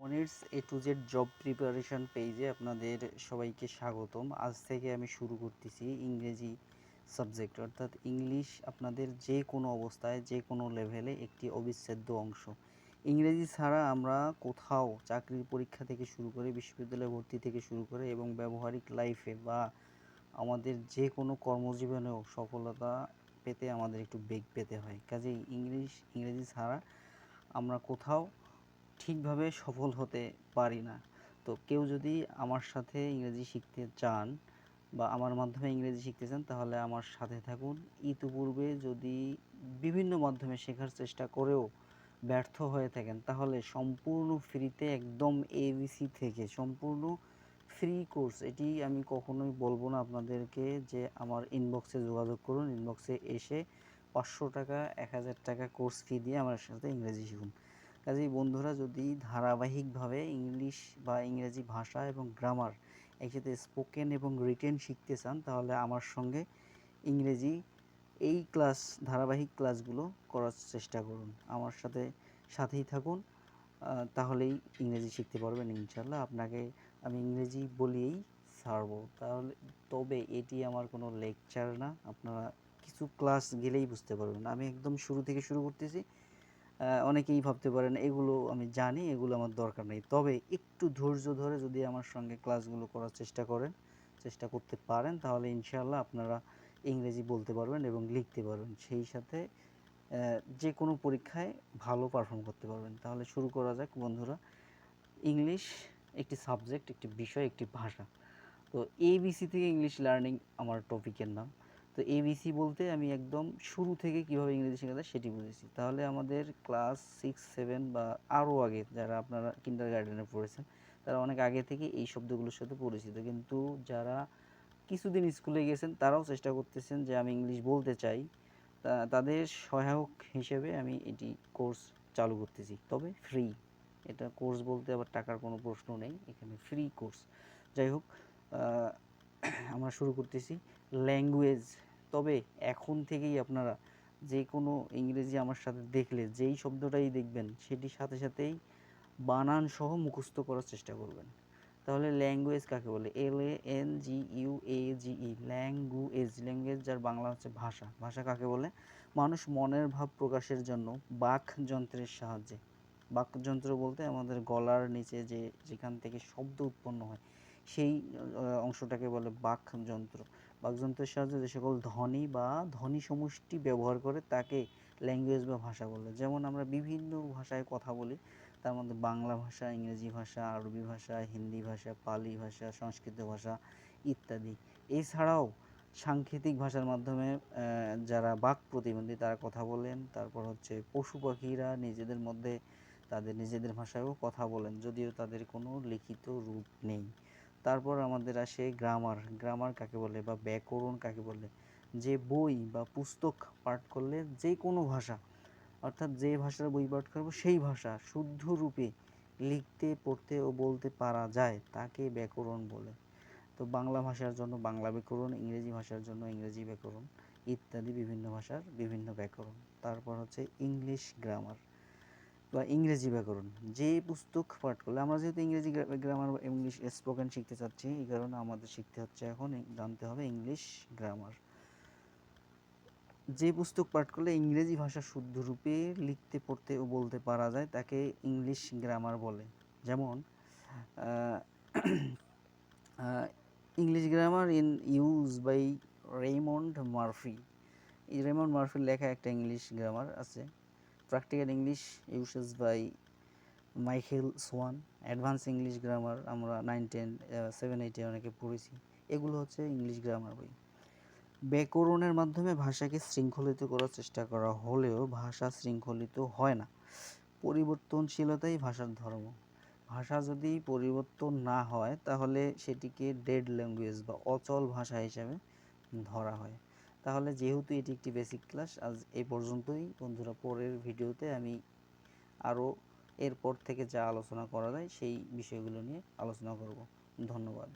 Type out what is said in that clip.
অনিটস A to Z job preparation পেজে আপনাদের সবাইকে স্বাগতম। আজ থেকে আমি শুরু করতেছি ইংরেজি সাবজেক্ট, অর্থাৎ ইংলিশ আপনাদের যে কোনো অবস্থায় যে কোনো লেভেলে একটি অবিচ্ছেদ্য অংশ। ইংরেজি ছাড়া আমরা কোথাও চাকরির পরীক্ষা থেকে শুরু করে বিশ্ববিদ্যালয়ে ভর্তি থেকে শুরু করে এবং ব্যবহারিক লাইফে বা আমাদের যে কোনো কর্মজীবনেও সফলতা পেতে আমাদের একটু বেগ পেতে হয়। কাজেই ইংরেজি ছাড়া আমরা কোথাও ঠিকভাবে সফল হতে পারি না। তো কেউ যদি আমার সাথে ইংরেজি শিখতে চান বা আমার মাধ্যমে ইংরেজি শিখতে চান তাহলে আমার সাথে থাকুন। ইতিপূর্বে যদি বিভিন্ন মাধ্যমে শেখার চেষ্টা করেও ব্যর্থ হয়ে থাকেন তাহলে সম্পূর্ণ ফ্রিতে একদম এবিসি থেকে সম্পূর্ণ ফ্রি কোর্স, এটি আমি কখনোই বলবো না আপনাদেরকে যে আমার ইনবক্সে যোগাযোগ করুন, ইনবক্সে এসে 500 টাকা 1000 টাকা কোর্স ফি দিয়ে আমার সাথে ইংরেজি শিখুন। কাজেই বন্ধুরা, যদি ধারাবাহিকভাবে ইংলিশ বা ইংরেজি ভাষা এবং গ্রামার একসাথে স্পোকেন এবং রিটেন শিখতে চান তাহলে আমার সঙ্গে ইংরেজি এই ধারাবাহিক ক্লাসগুলো করার চেষ্টা করুন। আমার সাথেই থাকুন, তাহলেই ইংরেজি শিখতে পারবেন ইনশাল্লাহ। আপনাকে আমি ইংরেজি বলিয়েই ছাড়বো। তবে এটি আমার কোনো লেকচার না, আপনারা কিছু ক্লাস গেলেই বুঝতে পারবেন। আমি একদম শুরু থেকে শুরু করতেছি। অনেকেই ভাবতে পারেন এগুলো আমি জানি, এগুলো আমার দরকার নেই। তবে একটু ধৈর্য ধরে যদি আমার সঙ্গে ক্লাসগুলো করার চেষ্টা করতে পারেন তাহলে ইনশাআল্লাহ আপনারা ইংরেজি বলতে পারবেন এবং লিখতে পারবেন, সেই সাথে যে কোনো পরীক্ষায় ভালো পারফর্ম করতে পারবেন। তাহলে শুরু করা যাক বন্ধুরা। ইংলিশ একটি সাবজেক্ট, একটি বিষয়, একটি ভাষা। তো এবিসি থেকে ইংলিশ লার্নিং আমার টপিকের নাম। তো এবিসি বলতে আমি একদম শুরু থেকে কীভাবে ইংরেজি শেখা যায় সেটি বুঝেছি। তাহলে আমাদের ক্লাস 6-7 বা আরও আগে যারা আপনারা কিন্ডারগার্টেনে পড়েছেন তারা অনেক আগে থেকে এই শব্দগুলোর সাথে পরিচিত, কিন্তু যারা কিছুদিন স্কুলে গেছেন তারাও চেষ্টা করতেছেন যে আমি ইংলিশ বলতে চাই, তাদের সহায়ক হিসেবে আমি এটি কোর্স চালু করতেছি, তবে ফ্রি। এটা কোর্স বলতে আবার টাকার কোনো প্রশ্ন নেই, এখানে ফ্রি কোর্স। যাই হোক, আমরা শুরু করতেছি ল্যাঙ্গুয়েজ। তবে এখন থেকেই আপনারা যে কোনো ইংরেজি আমার সাথে দেখলে যেই শব্দটাই দেখবেন সেটির সাথে সাথেই বানান সহ মুখস্থ করার চেষ্টা করবেন। তাহলে ল্যাঙ্গুয়েজ কাকে বলে? LANGUAGE, ল্যাঙ্গুয়েজ, যার বাংলা হচ্ছে ভাষা। ভাষা কাকে বলে? মানুষ মনের ভাব প্রকাশের জন্য বাকযন্ত্রের সাহায্যে, বাকযন্ত্র বলতে আমাদের গলার নিচে যেখান থেকে শব্দ উৎপন্ন হয় সেই অংশটাকে বলে বাকযন্ত্র। বাকযন্ত্রের সাহায্যে যে সকল ধ্বনি বা ধ্বনি সমষ্টি ব্যবহার করে তাকে ল্যাঙ্গুয়েজ বা ভাষা বলে। যেমন আমরা বিভিন্ন ভাষায় কথা বলি, তার মধ্যে বাংলা ভাষা, ইংরেজি ভাষা, আরবি ভাষা, হিন্দি ভাষা, পালি ভাষা, সংস্কৃত ভাষা ইত্যাদি। এছাড়াও সাংকেতিক ভাষার মাধ্যমে যারা বাক প্রতিবন্ধী তারা কথা বলেন। তারপর হচ্ছে পশু পাখিরা নিজেদের মধ্যে তাদের নিজেদের ভাষায়ও কথা বলেন, যদিও তাদের কোনো লিখিত রূপ নেই। তারপর আমাদের আসে গ্রামার কাকে বলে বা ব্যাকরণ কাকে বলে? যে বই বা পুস্তক পাঠ করলে যে কোনো ভাষা, অর্থাৎ যে ভাষার বই পাঠ করব সেই ভাষা শুদ্ধ রূপে লিখতে, পড়তে ও বলতে পারা যায় তাকে ব্যাকরণ বলে। তো বাংলা ভাষার জন্য বাংলা ব্যাকরণ, ইংরেজি ভাষার জন্য ইংরেজি ব্যাকরণ ইত্যাদি, বিভিন্ন ভাষার বিভিন্ন ব্যাকরণ। তারপর হচ্ছে ইংলিশ গ্রামার বা ইংরেজি ব্যাকরণ। যে পুস্তক পাঠ করলে, আমরা যেহেতু ইংরেজি গ্রামার ইংলিশ স্পোকেন শিখতে চাচ্ছি, এই কারণে আমাদের শিখতে হচ্ছে এখন জানতে হবে ইংলিশ গ্রামার। যে পুস্তক পাঠ করলে ইংরেজি ভাষা শুদ্ধ রূপে লিখতে, পড়তে ও বলতে পারা যায় তাকে ইংলিশ গ্রামার বলে। যেমন English grammar in use by Raymond Murphy. এই রেইমন্ড মার্ফির লেখা একটা ইংলিশ গ্রামার আছে। Practical English usage by Michael Swan. Advance English grammar আমরা 9-10 7-8 অনেকে পড়েছি। এগুলো হচ্ছে ইংলিশ গ্রামার বই। ব্যাকরণের মাধ্যমে ভাষাকে শৃঙ্খলিত করার চেষ্টা করা হলেও ভাষা শৃঙ্খলিত হয় না। পরিবর্তনশীলতাই ভাষার ধর্ম। ভাষা যদি পরিবর্তন না হয় তাহলে সেটিকে ডেড ল্যাঙ্গুয়েজ বা অচল ভাষা হিসাবে ধরা হয়। তাহলে যেহেতু এটি একটি বেসিক ক্লাস, আজ এই পর্যন্তই বন্ধুরা। পরের ভিডিওতে আমি আরও এরপর থেকে যা আলোচনা করা যায় সেই বিষয়গুলো নিয়ে আলোচনা করব। ধন্যবাদ।